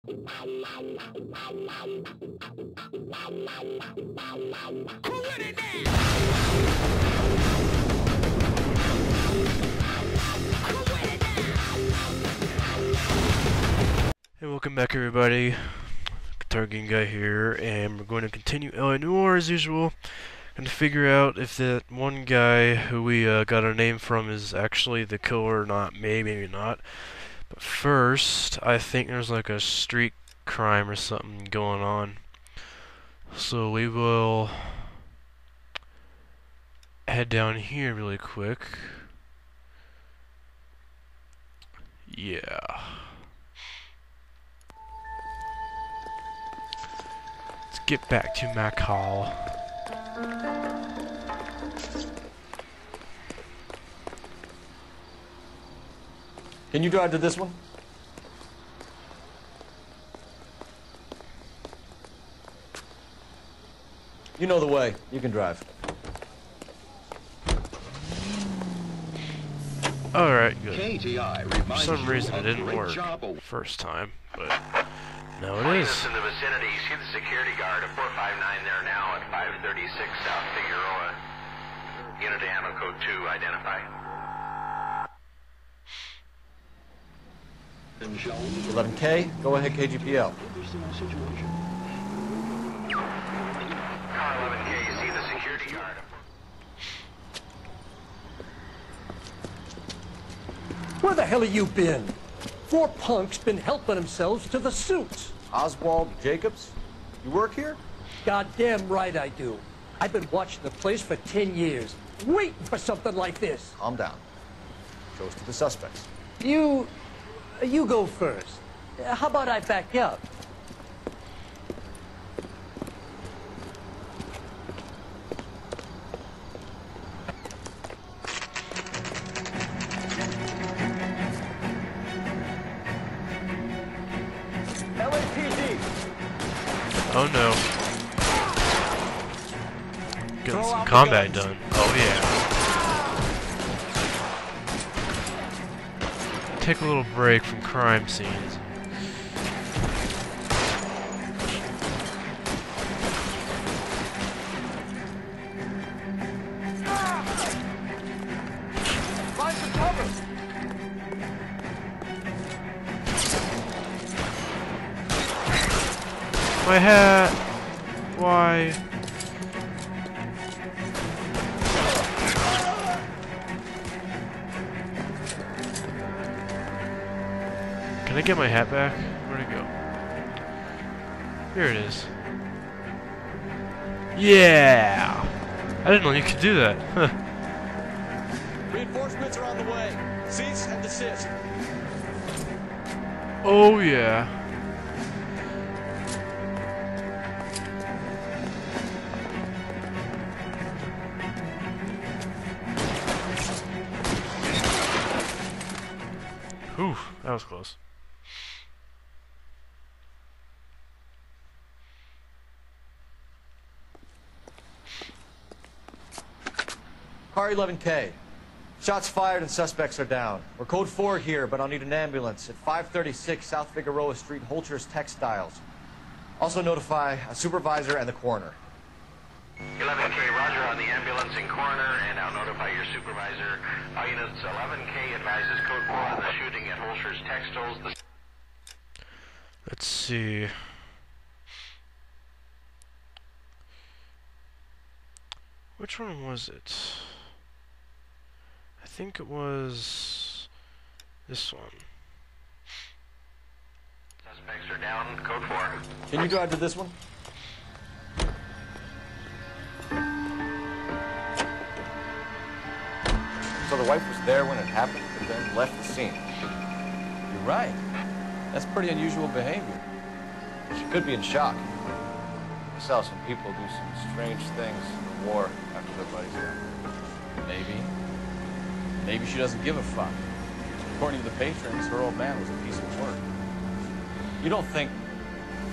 Hey, welcome back everybody. Interrogating guy here, and we're going to continue Noire as usual. And to figure out if that one guy who we got our name from is actually the killer or not. Maybe not. But first, I think there's like a street crime or something going on. So we will head down here really quick. Yeah. Let's get back to Mac Hall. Can you drive to this one? You know the way. You can drive. Alright, good. KTI For some reason it didn't work first time, but now it is. In the vicinity, you see the security guard at 459 there now at 536 South Figueroa. Unit to ammo code 2, identify. 11K, go ahead KGPL. Car 11K, you see the security guard. Where the hell have you been? 4 punks been helping themselves to the suits. Oswald Jacobs, you work here? Goddamn right I do. I've been watching the place for 10 years, waiting for something like this. Calm down. Goes to the suspects. You go first. How about I back you up? LAPD. Oh no. Getting some combat done. Oh yeah. Take a little break from crime scenes. Find some cover. My hat! Why? Can I get my hat back? Where'd it go? Here it is. Yeah! I didn't know you could do that. Huh. Reinforcements are on the way. Cease and desist. Oh yeah. Whew, that was close. Car 11K. Shots fired and suspects are down. We're code 4 here, but I'll need an ambulance at 536 South Figueroa Street, Holcher's Textiles. Also notify a supervisor and the coroner. 11K, roger on the ambulance and coroner, and I'll notify your supervisor. All units, 11K advises code 4 on the shooting at Holcher's Textiles. Let's see. Which one was it? I think it was this one. Suspects are down, code 4. Can you drive to this one? So the wife was there when it happened, but then left the scene. You're right. That's pretty unusual behavior. She could be in shock. I saw some people do some strange things in the war after their buddies died. Maybe. Maybe she doesn't give a fuck. According to the patrons, her old man was a piece of work. You don't think,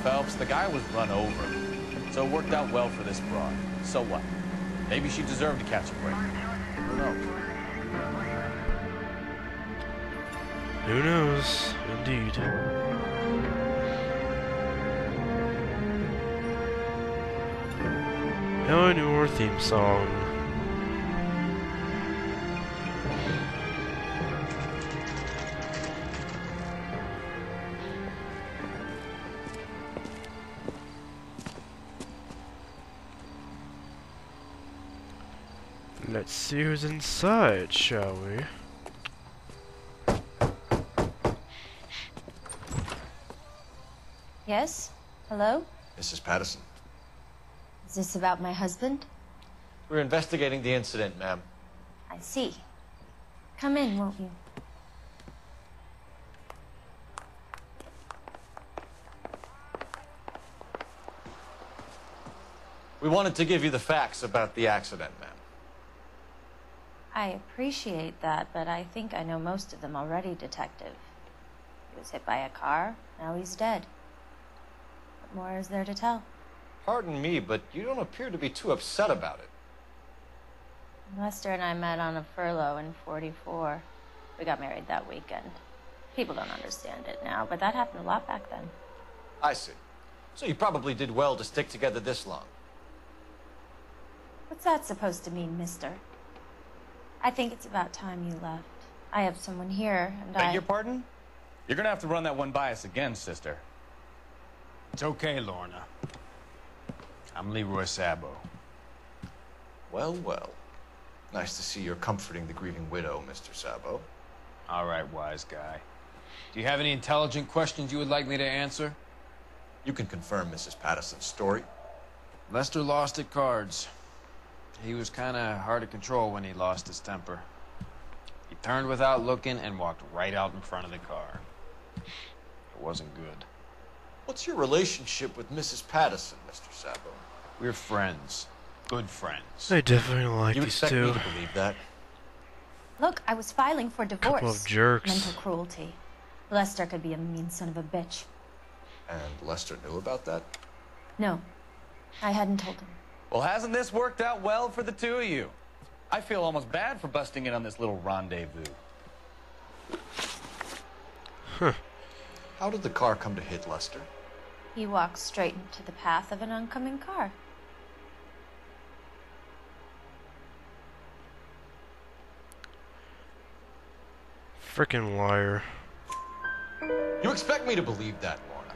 Phelps, the guy was run over. So it worked out well for this broad. So what? Maybe she deserved to catch a break. Who knows? Who knows? Indeed. Eleanor theme song. Let's see who's inside, shall we? Yes? Hello? Mrs. Patterson. Is this about my husband? We're investigating the incident, ma'am. I see. Come in, won't you? We wanted to give you the facts about the accident, ma'am. I appreciate that, but I think I know most of them already, Detective. He was hit by a car, now he's dead. What more is there to tell? Pardon me, but you don't appear to be too upset about it. Lester and I met on a furlough in '44. We got married that weekend. People don't understand it now, but that happened a lot back then. I see. So you probably did well to stick together this long. What's that supposed to mean, mister? I think it's about time you left. I have someone here, and Beg your pardon? You're gonna have to run that one by us again, sister. It's okay, Lorna. I'm Leroy Sabo. Well, well. Nice to see you're comforting the grieving widow, Mr. Sabo. All right, wise guy. Do you have any intelligent questions you would like me to answer? You can confirm Mrs. Patterson's story. Lester lost at cards. He was kind of hard to control when he lost his temper. He turned without looking and walked right out in front of the car. It wasn't good. What's your relationship with Mrs. Patterson, Mr. Sabo? We're friends. Good friends. I definitely don't like You these expect two. me to believe that? Look, I was filing for divorce. Couple of jerks. Mental cruelty. Lester could be a mean son of a bitch. And Lester knew about that? No, I hadn't told him. Well, hasn't this worked out well for the two of you? I feel almost bad for busting in on this little rendezvous. Huh. How did the car come to hit Lester? He walked straight into the path of an oncoming car. Frickin' liar. You expect me to believe that, Lorna?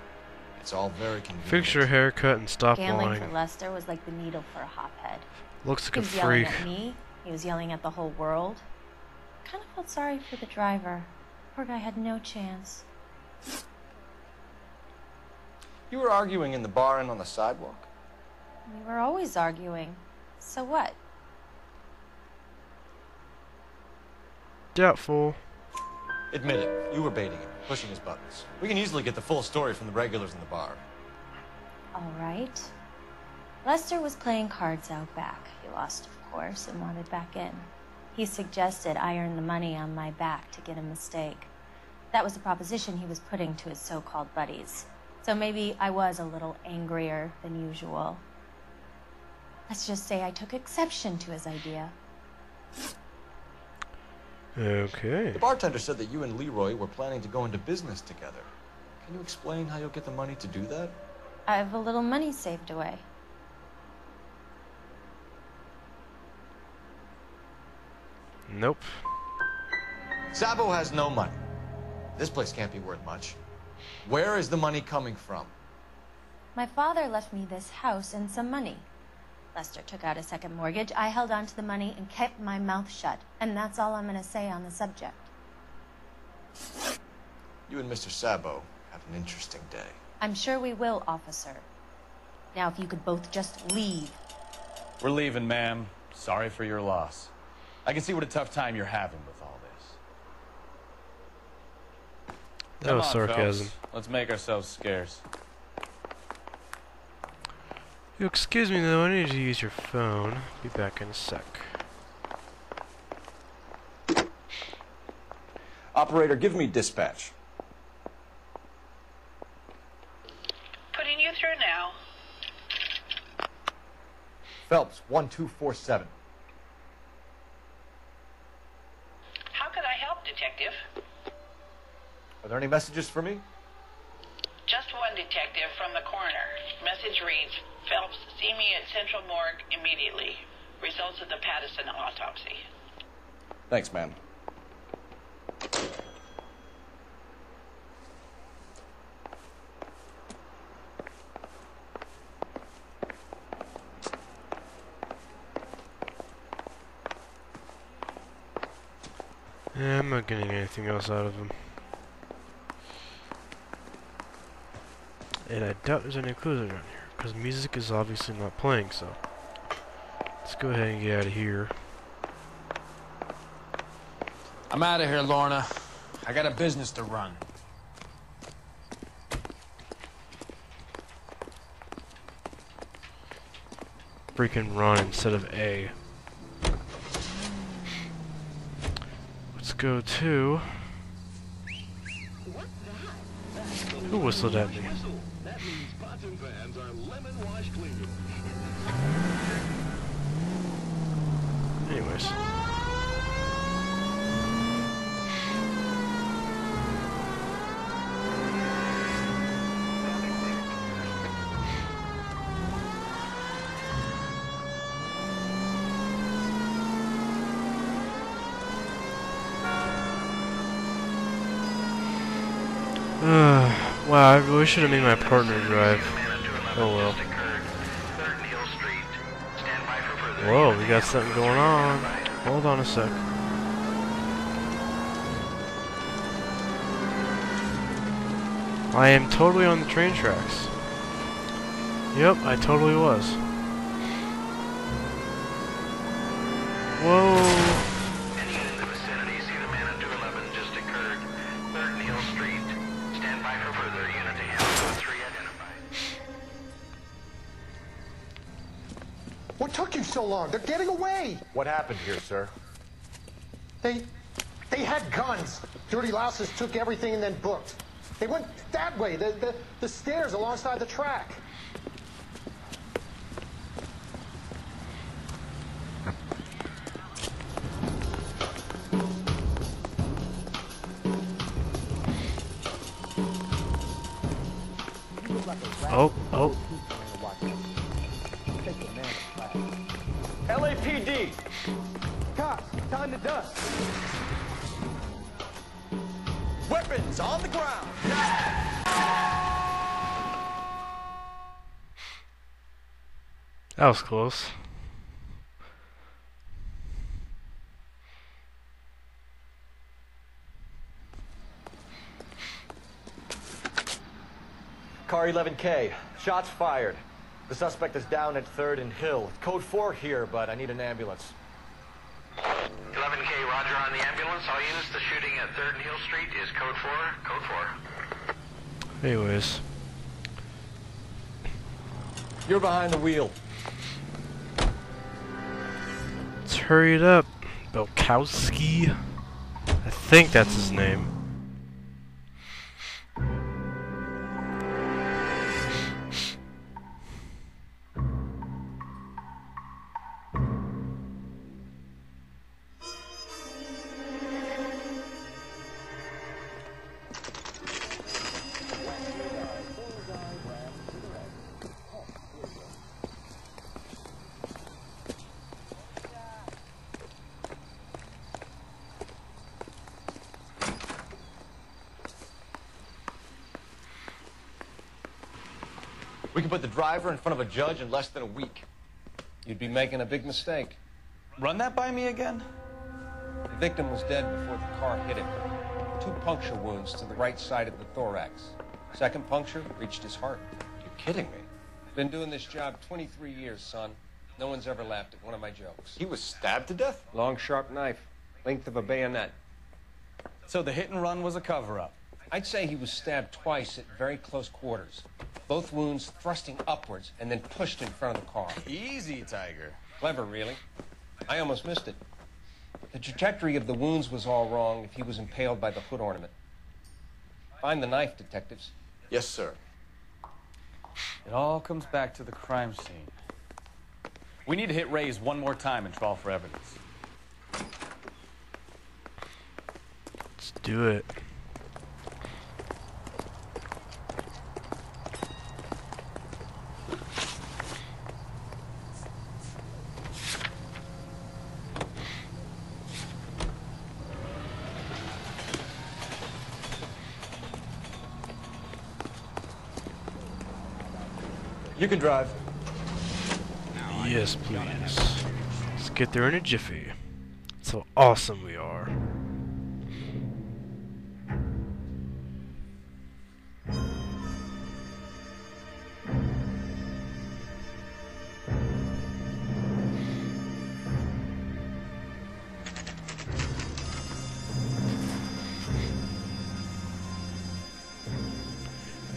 It's all very convenient. Fix your haircut and stop Gambling lying. for Lester was like the needle for a hophead. Looks like He a was yelling freak. at me. He was yelling at the whole world. Kind of felt sorry for the driver. Poor guy had no chance. You were arguing in the bar and on the sidewalk? We were always arguing. So what? Doubtful. Admit it, you were baiting him, pushing his buttons. We can easily get the full story from the regulars in the bar. All right. Lester was playing cards out back. He lost, of course, and wanted back in. He suggested I earn the money on my back to get a mistake. That was the proposition he was putting to his so-called buddies. So maybe I was a little angrier than usual. Let's just say I took exception to his idea. Okay. The bartender said that you and Leroy were planning to go into business together. Can you explain how you'll get the money to do that? I have a little money saved away. Nope. Sabo has no money. This place can't be worth much. Where is the money coming from? My father left me this house and some money. Lester took out a second mortgage. I held on to the money and kept my mouth shut. And that's all I'm going to say on the subject. You and Mr. Sabo have an interesting day. I'm sure we will, officer. Now, if you could both just leave. We're leaving, ma'am. Sorry for your loss. I can see what a tough time you're having with all this. That was Come on, sarcasm. Phelps. Let's make ourselves scarce. You excuse me though, I need to use your phone. Be back in a sec. Operator, give me dispatch. Putting you through now. Phelps, 1247. How can I help, Detective? Are there any messages for me? Just one, detective from the coroner. Message reads, Phelps, see me at Central Morgue immediately. Results of the Pattison autopsy. Thanks, man. Yeah, I'm not getting anything else out of him. And I doubt there's any clues around here, because music is obviously not playing, so... Let's go ahead and get out of here. I'm out of here, Lorna. I got a business to run. Freaking run instead of A. Let's go to... Who whistled at me? Anyways. Wow, I really should have made my partner drive. Oh well. Whoa, we got something going on. Hold on a sec. I am totally on the train tracks. Yep, I totally was. Whoa. Any unit in the vicinity, see the man on 211 just occurred. 3rd Neal Street. Stand by for further. Unit to handle 3 identified. What took you so long? They're getting away. What happened here, sir? They had guns. Dirty louses took everything and then booked. They went that way, the stairs alongside the track. Oh. LAPD! Cops, time to dust. Weapons on the ground! That was close. Car 11K. Shots fired. The suspect is down at 3rd and Hill. Code 4 here, but I need an ambulance. 11K, roger on the ambulance. All units, the shooting at 3rd and Hill Street is code 4. Code 4. Anyways. You're behind the wheel. Let's hurry it up. Belkowski. I think that's his name. We can put the driver in front of a judge in less than a week. You'd be making a big mistake. Run that by me again? The victim was dead before the car hit him. 2 puncture wounds to the right side of the thorax. Second puncture reached his heart. You're kidding me. Been doing this job 23 years, son. No one's ever laughed at one of my jokes. He was stabbed to death? Long, sharp knife. Length of a bayonet. So the hit and run was a cover-up. I'd say he was stabbed twice at very close quarters. Both wounds thrusting upwards and then pushed in front of the car. Easy, Tiger. Clever, really. I almost missed it. The trajectory of the wounds was all wrong if he was impaled by the hood ornament. Find the knife, detectives. Yes, sir. It all comes back to the crime scene. We need to hit Ray's one more time and trawl for evidence. Let's do it. You can drive. Yes, please. Let's get there in a jiffy. That's how awesome we are.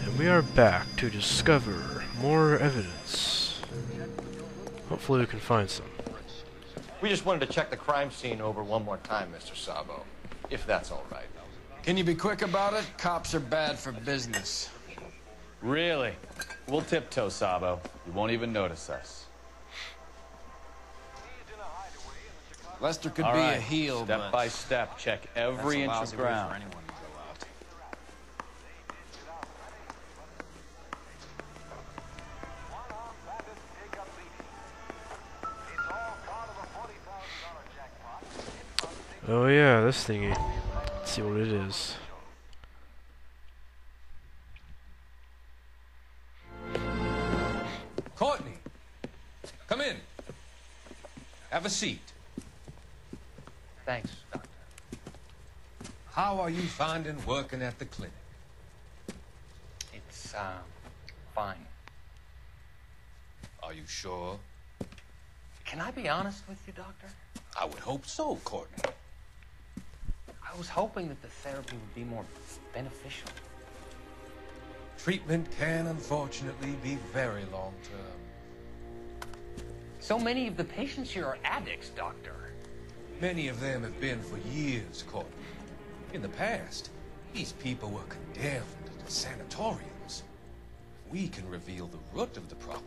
And we are back to discover more evidence. Hopefully we can find some. We just wanted to check the crime scene over one more time, Mr. Sabo. If that's all right. Can you be quick about it? Cops are bad for business. Really? We'll tiptoe, Sabo. You won't even notice us. Lester could All be right, a heel, step but by step, check every inch that's a of lousy way ground. for anyone to go out. Oh yeah, this thingy. Let's see what it is. Courtney, come in. Have a seat. Thanks, Doctor. How are you finding working at the clinic? It's, fine. Are you sure? Can I be honest with you, Doctor? I would hope so, Courtney. I was hoping that the therapy would be more beneficial. Treatment can unfortunately be very long-term. So many of the patients here are addicts, Doctor. Many of them have been for years, Courtney. In the past, these people were condemned to sanatoriums. If we can reveal the root of the problem,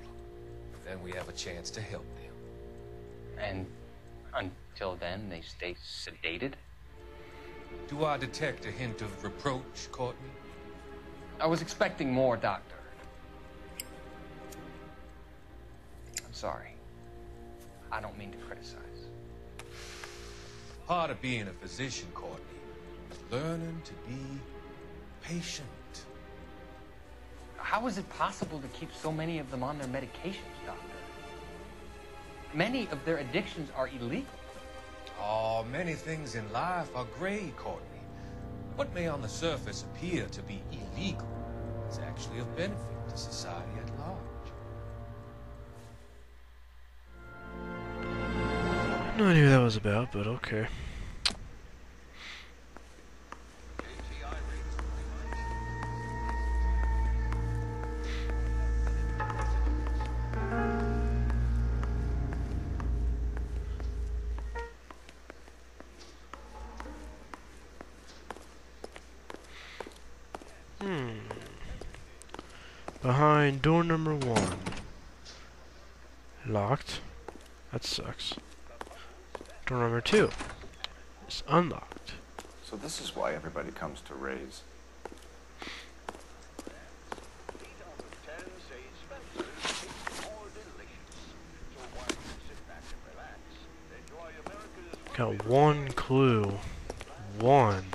then we have a chance to help them. And until then, they stay sedated? Do I detect a hint of reproach, Courtney? I was expecting more, Doctor. I'm sorry. I don't mean to criticize. Part of being a physician, Courtney, is learning to be patient. How is it possible to keep so many of them on their medications, Doctor? Many of their addictions are illegal. Oh, many things in life are gray, Courtney. What may on the surface appear to be illegal is actually of benefit to society at large. No idea what that was about, but okay. Behind door number 1. Locked. That sucks. Door number 2. It's unlocked. So this is why everybody comes to Ray's. Got one clue. One.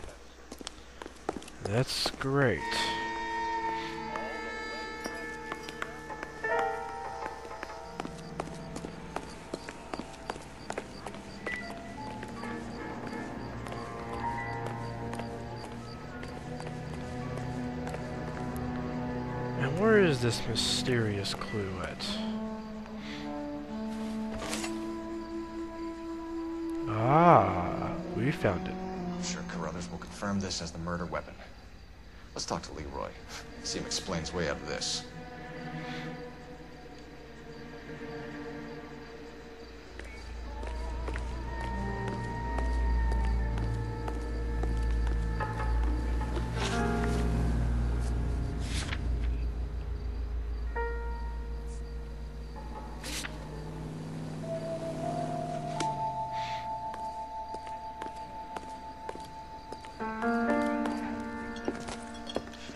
That's great. And where is this mysterious clue at? Ah, we found it. I'm sure Carruthers will confirm this as the murder weapon. Let's talk to Leroy. See him explain his way out of this.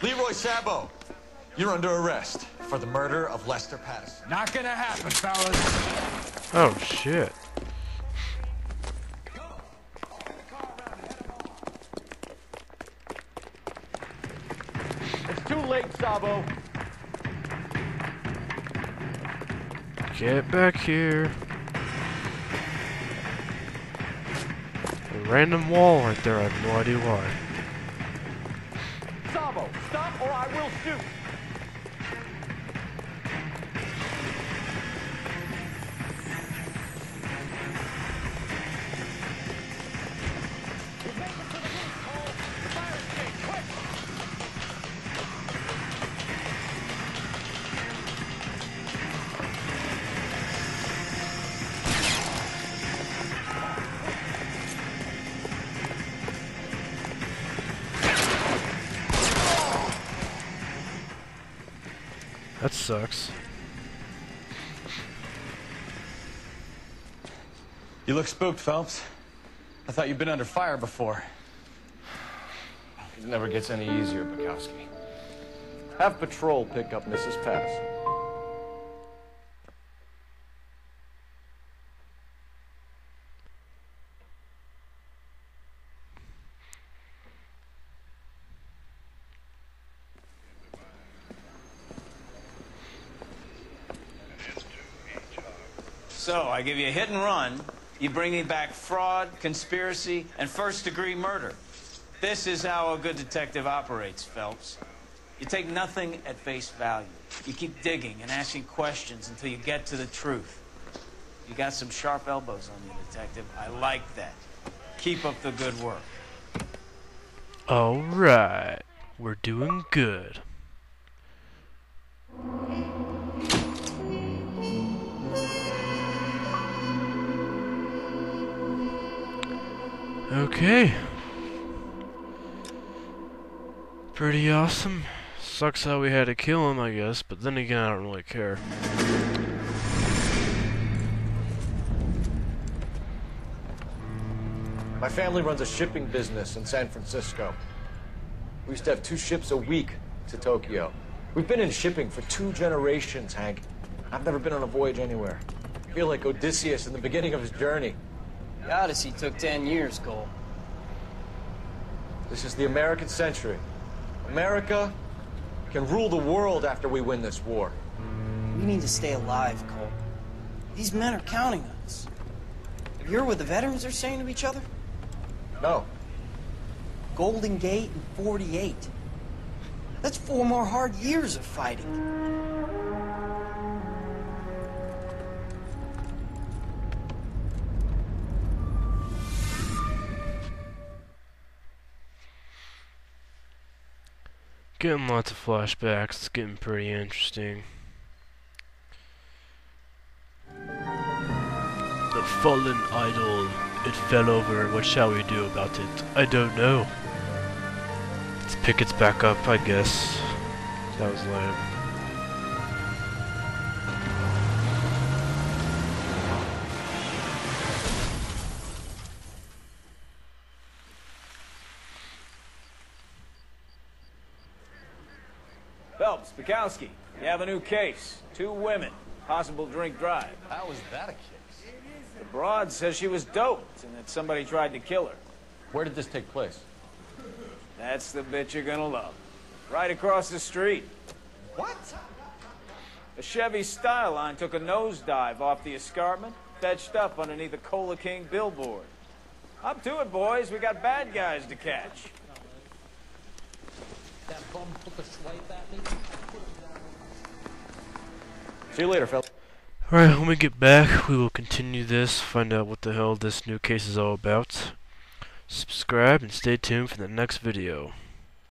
Leroy Sabo, you're under arrest for the murder of Lester Patterson. Not gonna happen, fellas. Oh shit. It's too late, Sabo. Get back here. A random wall right there, I have no idea why. Sabo, stop or I will shoot! That sucks. You look spooked, Phelps. I thought you'd been under fire before. It never gets any easier, Bukowski. Have patrol pick up Mrs. Patterson. So, I give you a hit and run, you bring me back fraud, conspiracy, and first-degree murder. This is how a good detective operates, Phelps. You take nothing at face value. You keep digging and asking questions until you get to the truth. You got some sharp elbows on you, detective. I like that. Keep up the good work. Alright. We're doing good. Okay. Pretty awesome. Sucks how we had to kill him, I guess, but then again, I don't really care. My family runs a shipping business in San Francisco. We used to have 2 ships a week to Tokyo. We've been in shipping for 2 generations, Hank. I've never been on a voyage anywhere. I feel like Odysseus in the beginning of his journey. The Odyssey took 10 years, Cole. This is the American century. America can rule the world after we win this war. We need to stay alive, Cole. These men are counting on us. You hear what the veterans are saying to each other? No. Golden Gate in 48. That's 4 more hard years of fighting. Getting lots of flashbacks. It's getting pretty interesting. The fallen idol. It fell over. What shall we do about it? I don't know. Let's pick it back up, I guess. That was lame. Phelps, Bukowski, you have a new case. 2 women, possible drink drive. How was that a case? The broad says she was doped and that somebody tried to kill her. Where did this take place? That's the bit you're gonna love. Right across the street. What? A Chevy Styline took a nosedive off the escarpment, fetched up underneath a Cola King billboard. Up to it, boys. We got bad guys to catch. That bum took a swipe at me. See you later, fella. Alright, when we get back, we will continue this, find out what the hell this new case is all about. Subscribe and stay tuned for the next video.